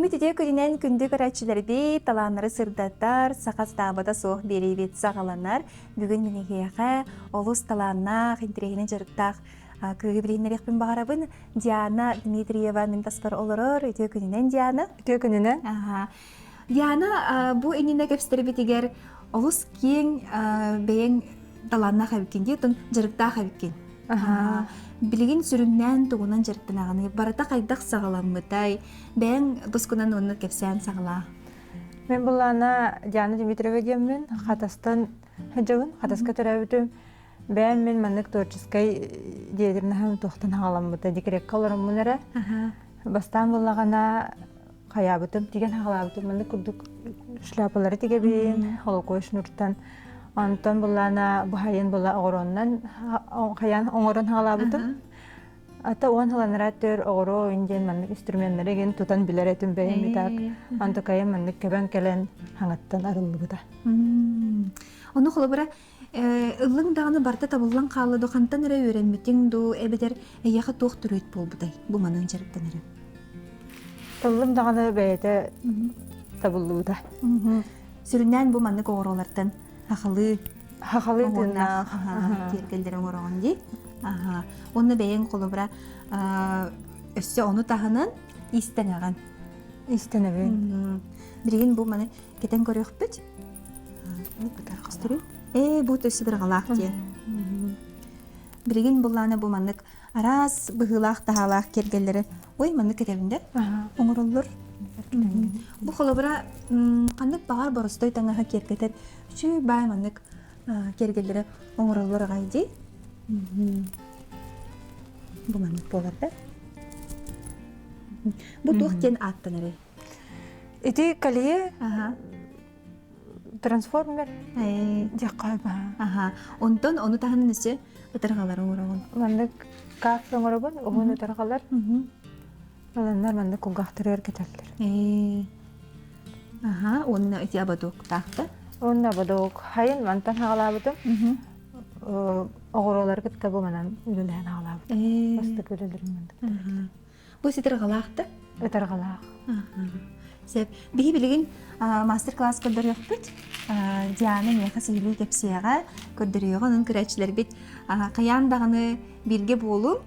Үміт ете күнінен күнді көрәтшілербей таланары сырдаттар, сақас табыда соқ берейбет сағаланар. Бүгін мінекеяға олыс таланна қинтірегінің жырықтақ күйгі білейінер еқпен бағарабын. Диана Дмитриева мен таспар олырыр. Ете күнінен Диана? Ете күнінен? Диана, бұл еніне көпістері бетігер олыс кейін бәйін таланна қабіккен дейін, жырықтақ қабіккен. Билигин сүрүннән тугунан жырттынаганы барата кайдак сагаламмытай бәң бускунан оны кепсән сагала. Мен булана Диана Дмитриева деммен хатастан хәҗәвен хатаска төрәбитем бән мен маннык творческой дедерне һәм тохтан хагаламмытай дикрек калырым мунара. Бастан буллагана каябытым дигән хагалабытым мен күрдүк шляпалары тигәбин холокош нуртан Антон булана бахайын була огороннан хаян оңорон халабытым. Ата он халанратер огоро инден маннык инструментлереген тутан билеретим бәйми так. Антокайым маннык кебен келен хаңаттан арыллыгыда. Оны холобара ыллың даганы барта табылган калы докантан эре өйрәнмитиң ду эбедер яха тох түрөйт болбудай. Бу манын жарыктан эре. Ыллың даганы бәйте табыллыгыда. Сүрүннән бу маннык огоролардан Хахалы тына кергелдер оңорогон ди. Оны бәйен колобра өссө оны тахынан истенаган. Истенебен. Бирген бу маны кетен көрөкпүт. Бутар кыстыры. Бу төсүдөр галак ди. Бирген булланы бу маннык арас быгылак тахалак кергелдери. Ой маннык кетебинде. Оңороллор. Бу холобра кандык багар боростой таңага кергетер. Чүй бай маннык кергелдери оңороллор гайды. Бу маннык болар да. Бу тухтен аттанары. Эти калие трансформер Дякайба. Онтон оны таханын өсө ытыргалар оңорогон. Маннык кафе оңорогон огону ытыргалар. Аланнар маннык кулгактырыр кетерлер. Онна эти абадук тахта. Онна абадук хайын мантан хагалабытым. Огоролар кетке бу менен үлелен хагалабытым. Бастык үлелерим мандык. Бу ытыргалакты? Ытыргалак. Сеп биги билигин мастер-класс көрдөрөкпүт. Диана меха сыйлы кепсияга көрдөрөйгөн анын көрөчүлөр бит каян даганы бирге болуп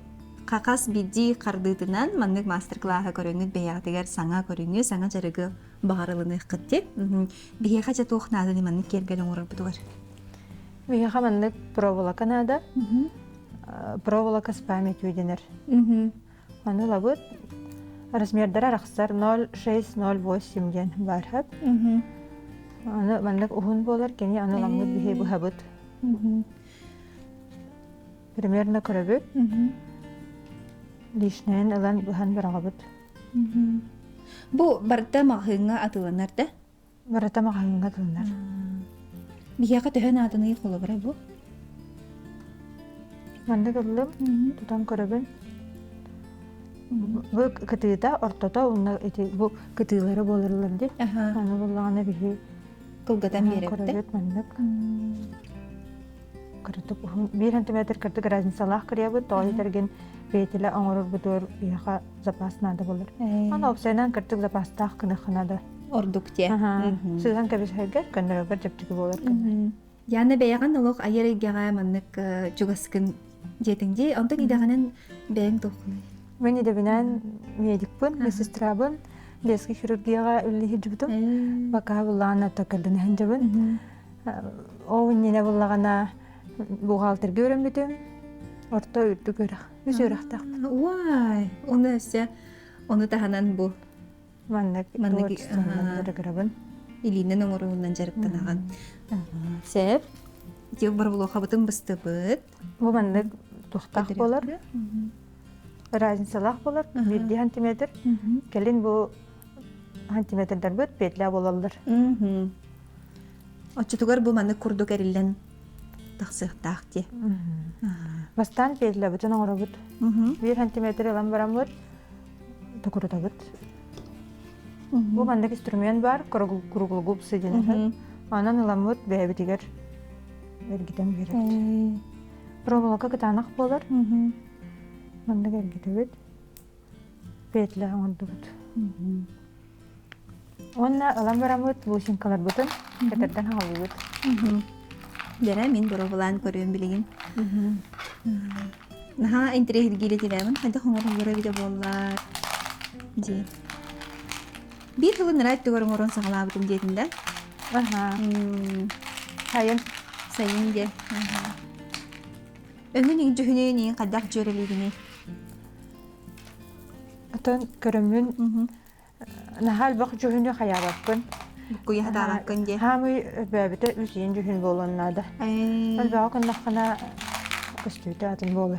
какас биди кардытынан маннык мастер-класса көрөңүт беягдыгер саңа көрөңү саңа жарыгы багарылыны кытты. Биге хача тохнады манны кергелен оңор бутугар. Биге маннык провола канада. Провола каспами түйденер. Аны лабыт размердары арақсар 0,6-0,8 ден бар хаб. Аны маннык ухун болар, кені аны ламгыт бихей бу хабыт. Примерно көрөбүт. Лишнен ылан бухан барагабыт. Бу барта махыңа атыланар да? Барата махыңа атыланар. Бияка төһөн атыны холобра бу? Маннык ылым, тутан көрөбүн. Бу кытыйда ортото бу кытыйлары болырлар деп. Аны буллаганы бихи Кылгатан берепти. көрөбүт маннык. Кыртып 1 см кыртык разницалах кырябыт, тойлерген бетиле оңорор бутур бияка запас нада болар. Аны опсайнан кыртык запастах кыныхынада. Ордук те. Сызан кабис хайгер көндөрөгөр жептики болар. Яны бәяган олық айырыгаға маннык жугаскын жетіңде, онтан идаганын бәйін тоқылы. Мен идебинен медикпын, медсестрабын, детский хирургияга үллихи жубдум. Бака буллагана токалдын ханжабын. Оуыннене буллагана бухгалтерге өрөмбүтүм. Орто үрдү көрөк. Үз өрөктак. Уай, оны өсө, оны таханан бу. Маннык творчествомдары көрөбүн. Илинен оңоруунан жарыктанаган. Сеп, тек бар булу хабытын быстыбыт. Бу маннык тухтак болар. Разницалах болар, 1 сантиметр. Келин бу сантиметрдер бүт петля болалар. Очутугар бу маннык курдук эрилен тахсыктак те. Бастан петля бүтүн оңоробут. 1 сантиметр алан барамыт. Токурутабыт. Бу маннык инструмент бар, круглугуп сыдинер. Анан аламыт бэбитигер эргитен берет. Проволока кытанак болар. Маннык эргитебит. Петля оңордубут. Онна ылан барамыт бусинкалар бутун, кетерден халыбыт. Дәрә мин бұры бұлан көрем білеген. Наха интерес гиле тирәмен, хәлдә хоңор гөрә биде боллар. Ди. Bir хылын райт түгәрен орын сагалабытым дедимдә. Аха. Хайын. Сайын де. Өмүнүн жүһүнүн кадак жөрелигини. Атын көрөмүн нахал бак жүһүнү хаябаппын. Куя хатабаккын де. Хамы бәбите үсен жүһүн болоннада. Ал бак нахана көстүтө атын болор.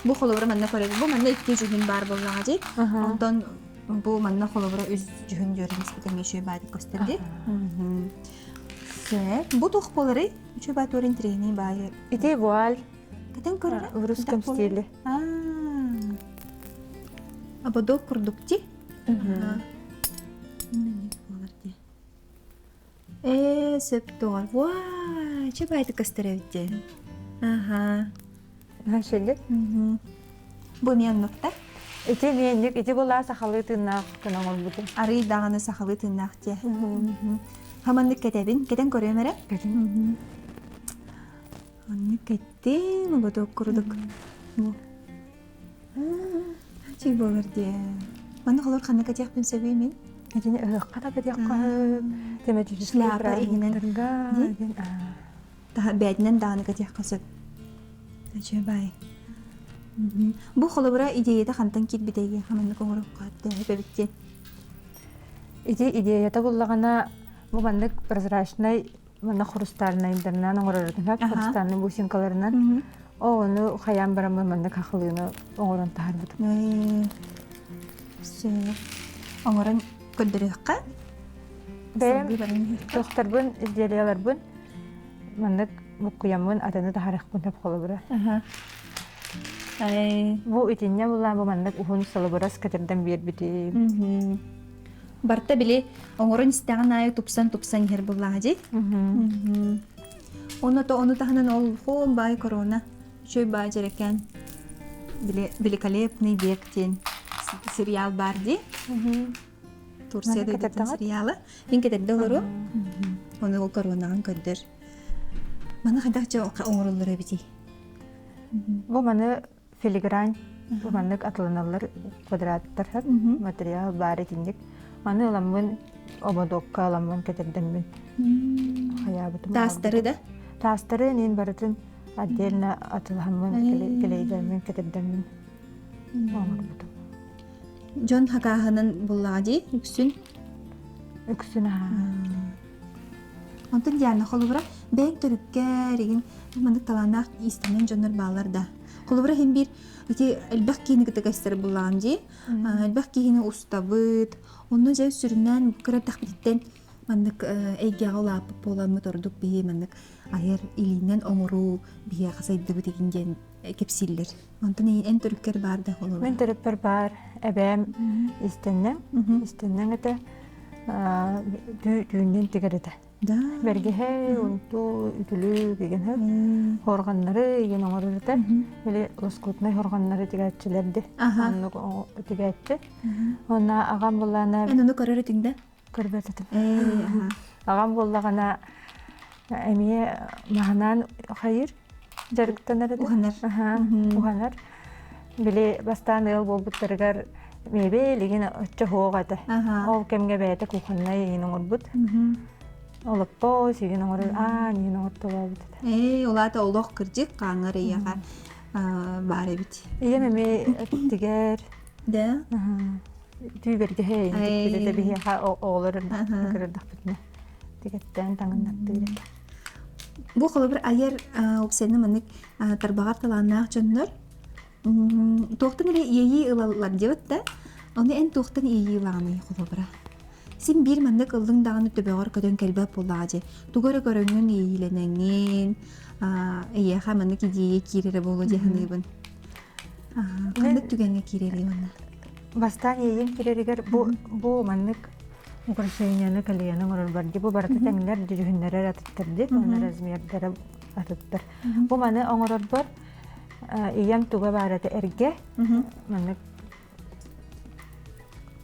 Бу холобра манна көрөг. Бу манна икки жүһүн бар боллага же. Онтон бу манна холобра үз жүһүн жөрелис битеме шөй баат көстөрдү. Бу тухполары шөй баат өрен трени бай. Ите вуаль. Катен көрөр? В русском стиле. Ободок продукти. Септор. Вау, че баат көстөрөдү. Нашеле. Бу мен нокта. Ите менник, ите бола сахалы тыннак кынаңол бутун. Ары даганы сахалы тыннак те. Хаманны кетебин, кетен көрөмөрө? Кетин. Анны кеттем, ободок курдук. Чи болор де. Маны холор ханна кетяхпын себеймин. Кетин ыкката кетякка. Темети Шляпа игинен. Та бәдинен даганы кетяхка сөп. Ачы бай. Бу холобра идеяда хантан кит битеге хаманны коңорок катты бебитте. Идеята буллагана бу мандык прозрачный мана хрустальный интернан оңорордун хап хрустальный бусинкаларынан. Ону хаян барамы мандык хахылыны оңорон таарбыт. Оңорон көддөрөккө. Бем доктор изделиялар мандык букуямын атаны тааракпын деп холобра. Бу итинне була бу мандык ухун салыбырас кетерден бербити. Барта биле оңорон истеген ай тупсан хер буллага же. Оны таханан ол хон бай корона. Шөй бай жерекен. Биле великолепный век тен сериал бар ди. Турцияда өткен сериалы. Мен кетерде олору. Оны ол коронаган көддөр. Мана кадакча оңороллор бити. Бу маны филигрань, бу мандык атланалар квадраттар материал бар этиндик. Маны ламын ободокка ламын кетерден мен. Хаябытым. Тастары да. Тастары нен барытын отдельно атылхамын келейдермен кетерден мен. Жон хакаханын буллади үксүн. Үксүн Онтон диана холубра бэк төрүккэ реген мандык таланак истенен жонор баалар да. Холубра хем бир ити элбак кийини кытыгастар буллаган ди. Элбак кийини устабыт. Онно жай сүрүнөн кырап такбиттен мандык эйгега улап боламы тордук бии мандык айыр илинен оңору бие касайды битигинген кепсиллер. Онтон эн төрүккер бар да холубра. Мен төрүппер бар эбем истенен эте дүйүнен тигерете. Да. Бергеhe унту ütülü деген хорганнары еген оңорырда или лоскутный хорганнары тигәтчеләрде. Анны тигәтте. Онна агам буллана Эн оны көрөр этиңдә. көрбәтетем. Агам буллагана эмие маханан хайыр жарыктанары. Уханар. Биле бастан ел болбуттаргар мебе леген оччо хоогата. Ол кемге бәйте куханнай еген оңорбут. Олоппо сиген оңорыр нен оңортолабыт. Олата олох кырдык каңыр ияга бары бит. Меме тигер. Да. Түйберге хейин тигер бихи оолорын кырдак битне. Тигеттен таңындак тигер. Бу холобыр айыр опсені мынык тарбағар таланнақ жоннор. Тоқтын эле ии ылалар дебет да. Оны эн тоқтын ии ыланы холобыра. Син бир мандык ылдың даганы төбөгөр көтөн келбеп болажы. Тугөрө көрөңүн ийленеңин, ияха мандык идея кирере болу деханыбын. Мандык түгөнгө кирере мана. Бастан ийин киреригер бу мандык украшенияны калияны орор бар. Бу барты теңлер жүгүннөрөр атыттыр деп, оны размердер атыттыр. Бу маны оңорор бар. Иям туга бараты эрге. Мандык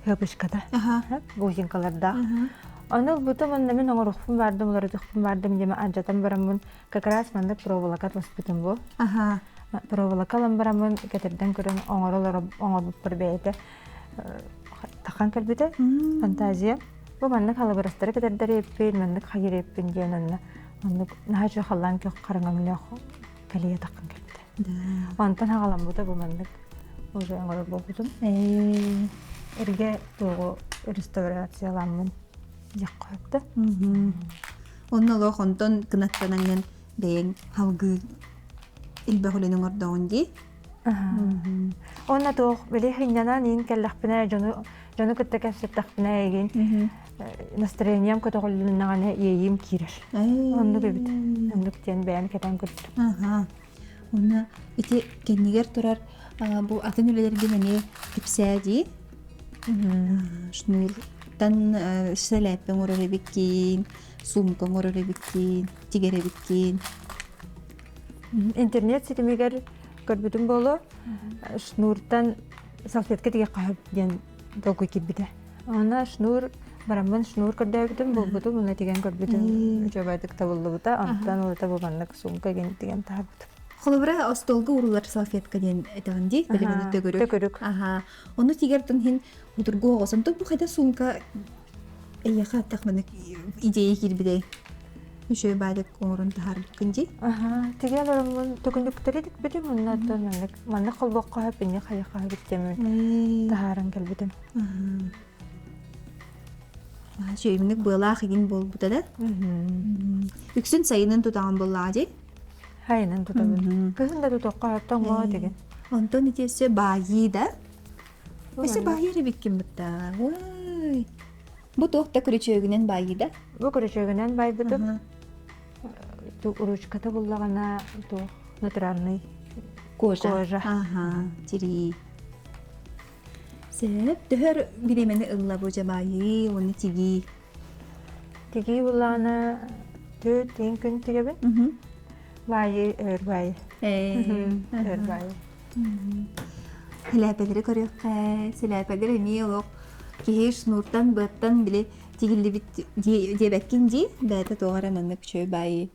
Höpüşkada. Aha. Бусинкаларда. Aha. Onu butumun men oңорухпун бардым, ларытыкпын бардым деме ажатан барамын. Как раз манда проволока тоспитим бу. Aha. Проволокалан барамын, кетерден көрөн оңоролор оңорбуп бейте. Тахан келбите. Фантазия. Бу манны халыбырастары кетердер еппин, манны хайреппин дененне. Манны нахачы халлан кök караңамлах калия таккан келбите. Да. Антан хагалам бута бу манны. Уже оңорол болбутум. Эрге тугу реставрацияланмын. Яккапты. Онно лох онтон кынаттанаңнан бэйэн халгы илбэхүлэнің ордоғынди. Онна туох били хиннана нин келлахпина жону кытта кэпсеттахпина эгин настроениям көтөголлуннагана иейим кирер. Онну бебит. Онну ктен бэйэн кетен күттү. Онна ити кеннигер турар бу атын үлелерге мене кипсәди. Шнуртан сәләппен ороребиккин, сумкан ороребиккин, тигеребиккин. Интернет ситимигер көрбүтүм болу. Шнуртан салфетка тиге кайып ден долгу кирбите. Она шнур барамын шнур көрдөбүтүм болбуту буна тиген көрбүтүм. Жобадык табылды антан олта булганлык сумка деген табыт. Холобра остолга урулар салфетка ден этагынди, белемени төгөрүк. Оны тигертен хин утургу оғосын, то бу хайда сумка эйяха тахманы идея кирбиде. Үшөй бадык оңорун тахарбыт кынди. Тиген орамын төгүндүктөрүдүк битим, оннаттан манны колбокка хаппинне хайяка биттемин тахарын келбитим. Шөймүнүк былаах егин болбута да. Үксүн сайынын тутаган боллаа же. Хайнын тутабын. Кыһында тутакка хаптан ма деген. Онтон итесе баайы да. Эсе баайы биккин бутта. Ой. Бу тоқта күрөчөгүнөн баайы да. Бу көрөчөгүнөн байбытым. Ту уручката буллагана ту натуральный Кожа. Тири. Сеп төхөр биремени ылла бу жабайы, оны тиги. Тиги буллагана төт тен күн тигебин. Баайы өрбай. Өрбай. Силәпәләре көрөккә, силәпәләре эми олок. Кеш нуртан баттан биле тигилли бит дебеккин ди, бәтә тоғара маннык чөй баайы.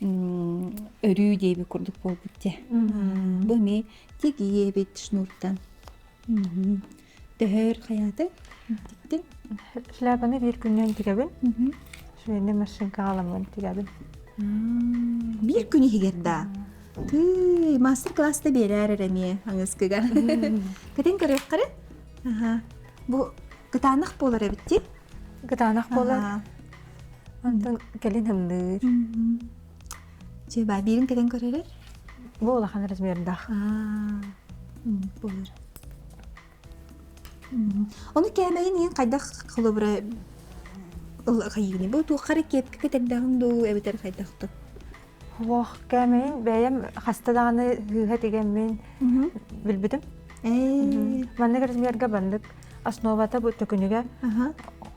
Өрүү дейби курдук болбутте. Бу ми тиги бит шнуртан. Төхөр хаяты. Тиктин. Шляпаны бир күннен тигебин. Шуйны машинка аламын тигебин. Бир күнү хигерда. Ты мастер-класста берер эреме аңыскыга. Кетен көрөк кара? Бу гытанак болар эбитти? Гытанак болар. Антон келин хымдыр. Жеба бирин кетен көрөрөр? Бу улахан размердах. Болар. Оны кәмәйин ең қайдақ қылыбыры қайыгыны. Бұл туы қары кепкі кетердағын ду әбетер қайдақты. Вох, кәмәйин бәйім қастадағаны ғыға деген мен білбідім. Манны размерға бандық. Основата бұл төкініге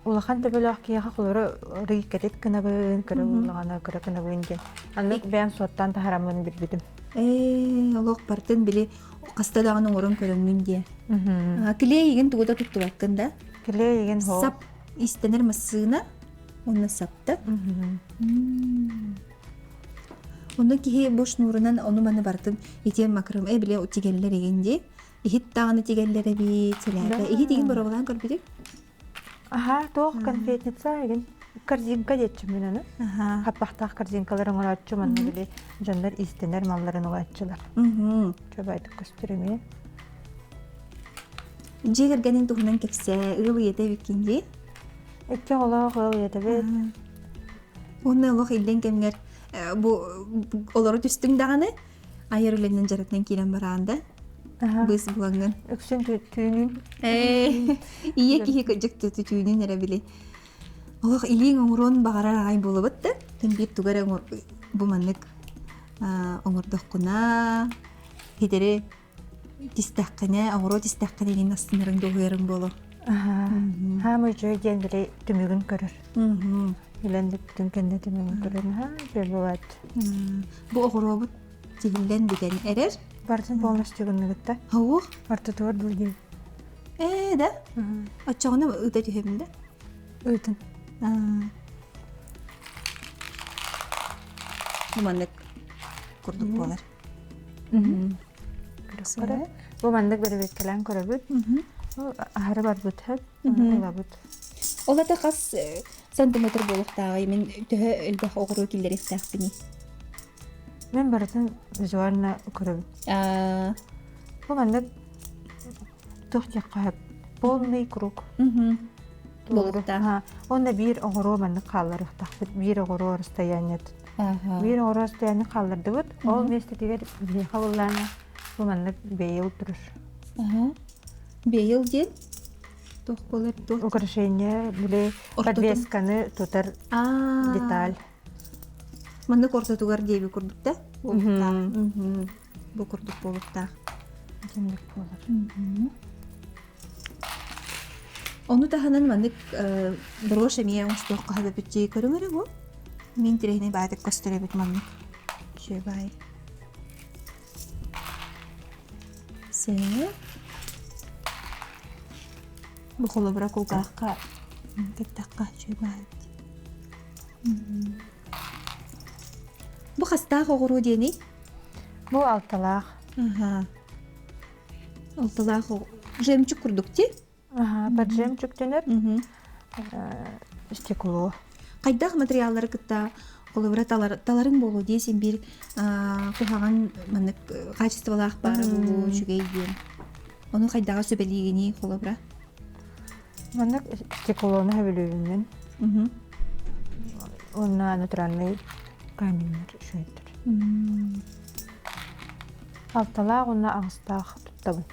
улахан төбелі ақияға қолыры рый кетет кінабын, көрі улағана көрі кінабын ген. Анық бәйім соттан тахарамын білбідім. Олық бартын білі қастадағының орын көріңнің де. Кілей еген туғыда тұтту баққын да? Кілей еген хол. Сап истенер масыына, оны сапты. Оны кейі бош нұрынан оны маны бартын етен макрым біле тигеллер егенде. Ихит тағаны тигеллері бейт, сіләпі. Ихит еген бір оғылан көрбеді? Тоқ конфетница еген. Корзинка детчим мен аны. Хаппақтақ корзинкаларын оратчу манны біле жандар истенер малларын оратчылар. Чобайды көстіреме. Жегергенің тұғынан кепсе, ұлы ете беккенде? Әтке олақ ұлы ете бет. Оны олық елден кемгер олары түстің дағаны айыр үленнен жаратынан кейлен барағында. Біз бұлаңын. Өксін түйінін. Ие кейі көджікті түйінін әрі біле. Олық илиң оңырон бағарар ағай болы бұтты. Тен бір тугар бұманлық оңырдыққына, хедері тістаққына, оңыро тістаққына ең астынырың доғырың болу. Хамы жөй ден біле түмігін көрір. Үлендік түнкенде түмігін көрір. Бел болады. Бұл оңыро бұт тегілден бітен әрер? Бардың полностью күнігітті. Хауық? Арты туар бөлген. Да? Очоғына ыта түйемді? Үтін. Нумандық күрдік болар. Бу мандык бербет келен көрөбүт. Ахары бар бут хеп. Олабыт. Олата қас сантиметр болуқтағы, мен түхі үлбәқ оғыру келдер ектәқ біне. Мен барытын визуально көрөбүт. Бу мандык тух жаққа хеп. Полный круг. Болуқта. Онда бир оғыру мандык қалар ықтақ. Бир оғыру расстояние. Бир оғыру расстояние қалырды бұд. Ол месте тегер бейқа болланы. Бу мандык бейыл тұрыр. Бейыл ден? Тоқ болар. Украшение, биле подвесканы тутар деталь. Мандык ортатугар дейбі күрдікті? Бұл күрдік болуқта. Жемдік болар. Onu tahanan mandık broşa miye uçtuq qahada bitçi körüngere bu. Min tirehine badık kostore bit mandık. Şöyle bay. Se. Bu kolu bırak o qahqa. Gittakqa şöyle bay. Bu xasta qoğuru deni. Bu altalaq. Altalaq jemçük kurdukti. Поджем чүктенер. Стекло. Кайдах материаллары кытта колыбыра таларын болу дейсен бир кухаган маны качестволах бары болу жүгейден. Оны кайдага сөбелигини колыбыра. Маны стеклоны хабилүүнен. Онна натуральный каменьер шөйттер. Алталақ онна ағыстақ туттабын.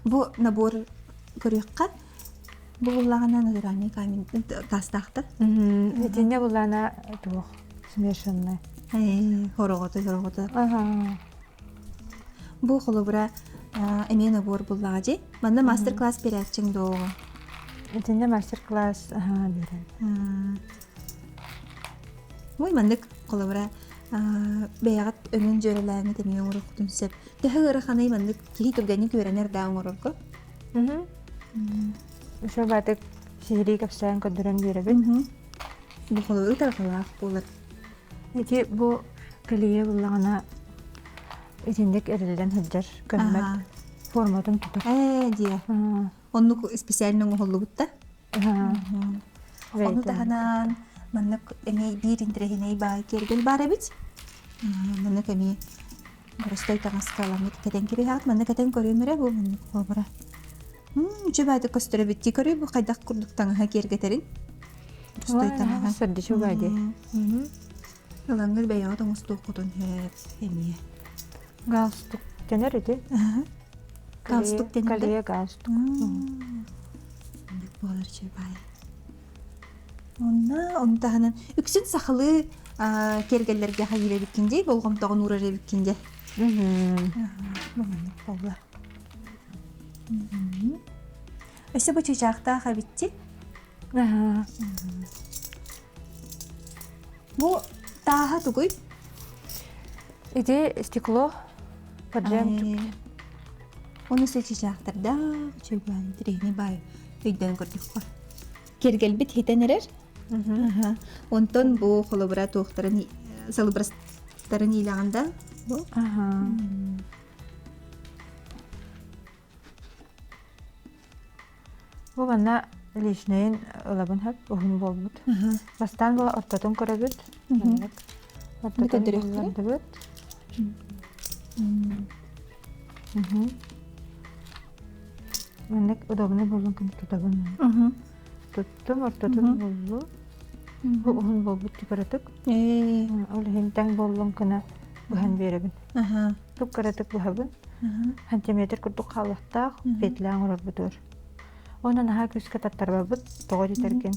Бу набор көрөккат буллагана натуральный камень тастакта. Этине булана тух смешанный. Хорогото. Бу холобра эме набор буллагы. Манда мастер-класс берәчең до. Этине мастер-класс берен. Мой мандык холобра бәягат önün jörеләне теме урып күтүнсеп. Тәһәгәр ханай мандык кили турганы көрәнер даң урып. Шо батык сири капсан көдөрөн беребин. Бу холобра таралак булыр. Эти бу калие буллагана этиндек эрелден хыджар көммәк форматын тутар. Дия. Онну специально холлубутта. Onu tahanan mannak emi bir intrehine bay kergel barabit. Mannak emi barastay tangaskalamit katen kirihat mannak katen korumere bu mannak obra. Coba da kostura bitti koru bu kaydak kurduk tanga kergeterin. Barastay tanga. Sardı şu bade. Alangır bayağı da mustu kutun hep emi. Galstuk dener idi. Galstuk denir. Kaliye galstuk. Mannak bolar coba. Onu tahanan üksün saxılı kergellerge hayire bitkinde, bolğamtağın uğrarı bitkinde. Mannak bolar. Öse bu çocaqta habitti. Bu daha tuguy. İdi stекло поджем. Onu seçecektirda çöybən direyini bay öydən gördük var. Kergel bit hitenerer. Ondan bu kolabora toxtarın salıbrastарын ilağında bu. Bu bana лишнейин ылабын хап ухун болбут. Бастан була оттотун көрөбүт. Оттотун көрөбүт. Менек удобный болгон күн тутабын. Туттум оттотун болду. Бу ухун болбут тикаратык. Ол хентен болгон күнө бухан беребин. Тук каратык бухабын. Сантиметр курдук халыктак бетлең урбутур. Ona naha küske tattarбабыт, тоҕо терген.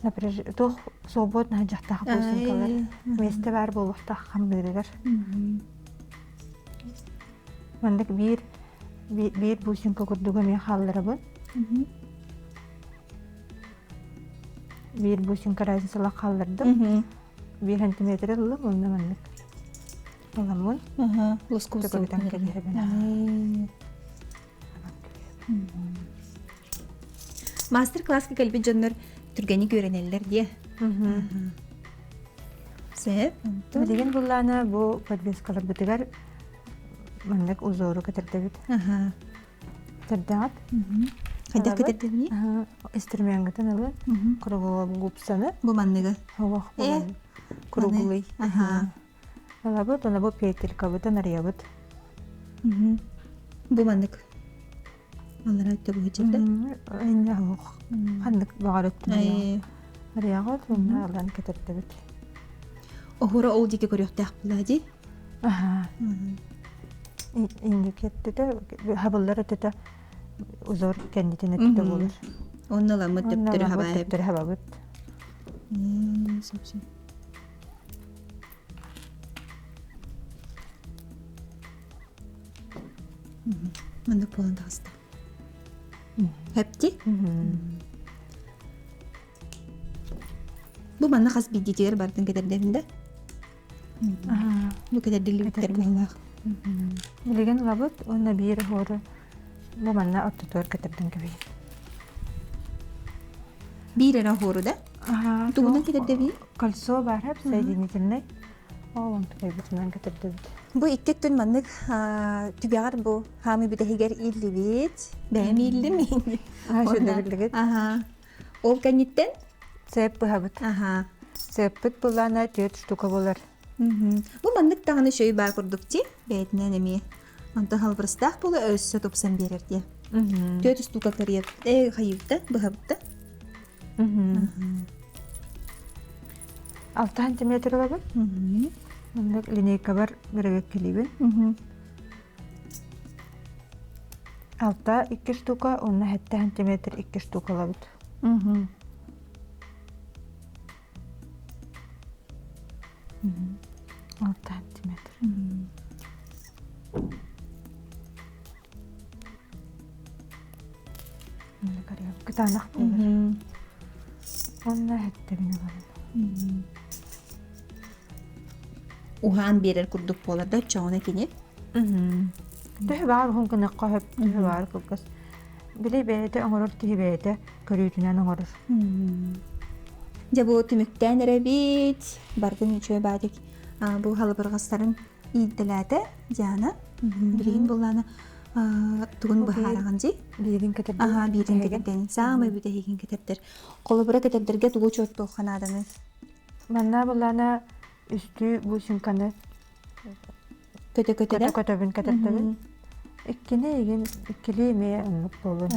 Например, тох свобод наha жактах болсункалар. Месте бар болуктах хамбырыгар. Мандык бир бусинка курдуга мен халларабын. Бир бусинка разницала халлардым. 1 сантиметр ылы болду мандык. Аламын. Лоскус. Мастер класска кэлбит дьоннор түргени көренеллер дие. Сеп. Билигин буллана бу подвескалар битигер маннык узору кетердебит. Аха. Тердагат. Хайда Алабы? кетердебни? Эстермянгытын алы. Кругула гупсаны. Бу манныгы. Хавах болан. Круглый. Аха. Алабы, тона бу петелька бытын арьябыт. Бу маннык. Аллар айтты бу хичерде. Энне хавах. Ханнык багарыттын. Ай. Арьягат, онна алан кетердебит. Охура ол дике көрөктәк булади. Ага. Индикеттите, хабыллар өтөтө узор кендитин өтөтө болар. Оннала мөттөптөр хабай. Төптөр хабабыт. Сепси. Маннык болан таста. Хепти? Бу манна хас биддитер бардын кетердеринде. Бу кетердиликтер боллах. Билеген лабыт, онна бир хоры. Бу манна оттотор кетерден кеби. Бирера хоруда. Тугунан кетердеби? Кольцо бар хеп соединительный. Он кайбытынан кетердебит. Бу иккет түн маннык түгәгәр бу хами бидәһигәр илли бит. Бәм илли мин. Шунда билегет. Аха. Ол кәниттен? Сеп бахабыт. Аха. Сеппит булана 4 штука болар. Бу маннык тагыны шөй бар курдукти. Бәйтнә неме. Анда халбырстак булы өссө топсан берер ди. 4 штука кәреп. Хайыпта, бахапта. 6 сантиметр лабыт. Маннык линейка бар беребек келибин. Алта 2 штука, онна 7 сантиметр 2 штука лабыт. 6 сантиметр. Маннык арьябыт. Кытанак болар. Онна 7 генә бар. Ухан берер курдук боларда чоңна кене. Төһө бар хун кына кахып, төһө бар кылгас. Биле бәйте аңгырыр төһө бәйте көрүтүнән аңгырыр. Жа бу түмүктән рәбит. Бардын чөй бадик. Бу халбыргастарын идделәде жана. Билин булланы тугун бахараган жи. Бирин кетер. Аха, бирин кетерден. Самый бүте хеген кетердер. Колубура кетердерге тугу чот болгон адамы. Манна булана үстү бу симканы Көтө-көтөрө. көтөбүн кетердебин. Иккене еген иккели ме аннык болун.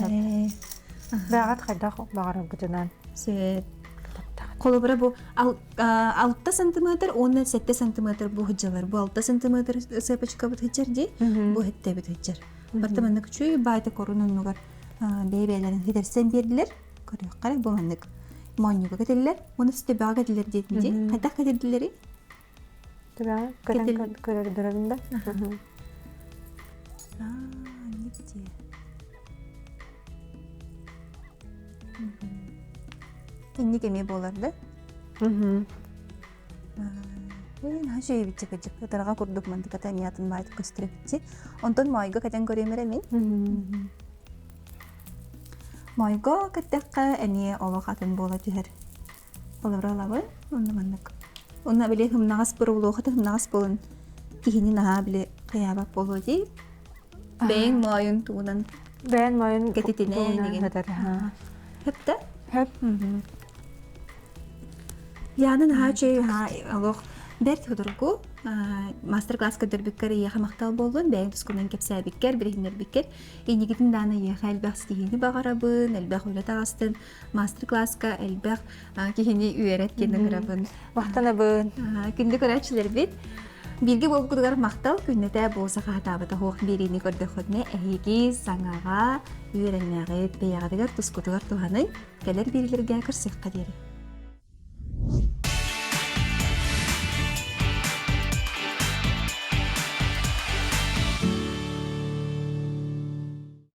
Багат хайда багарып гытынан. Се колубура бу 6 сантиметр, 17 сантиметр бу хыджалар. Бу 6 сантиметр сепачка бут хыджар ди. Бу хетте бут хыджар. Бартаманны күчүй байта корунун нугар бебелерин хидерсен бердилер. Көрөк кара бу маннык. Монюга кетелер. Уну сте бага кетелер дейди. Кайда кетелери? Төбә көрөр дөрөбүндө. Нипти. Инни кеме боларды? Хашей битче кечек. Тарага курдук манды катаниятын байт көстүрүп битче. Онтон майга катан көрөмөр мен. Майга каттакка эне олохатын бола түһөр. Олоралабы, онна мандык. Онна биле хымнагас бурулу хаты хымнагас болун. Кихини наха биле кыябак болу ди. Бэйн майын туунан Бән майын кететине деген. Хепте? Хеп. Янын хачы олох берт худургу мастер класс көдөрбүккер яха мактал болдун. Бэйн тускунан кепсәбиккер, биринер биккер. Инигитин даны яха элбах стигини багарабын, элбах үлет агастын. Мастер класска элбах кихини үйрет кенеграбын. Вахтанабын. Күндү көрәчләр бит. Билги болуп кудугар мактал күннете болса хатабыта хоқ берини көрдө ходне эги саңага үйренмәгыт беягыдыгар тускутугар туханын келер бирилерге кырсык кадери.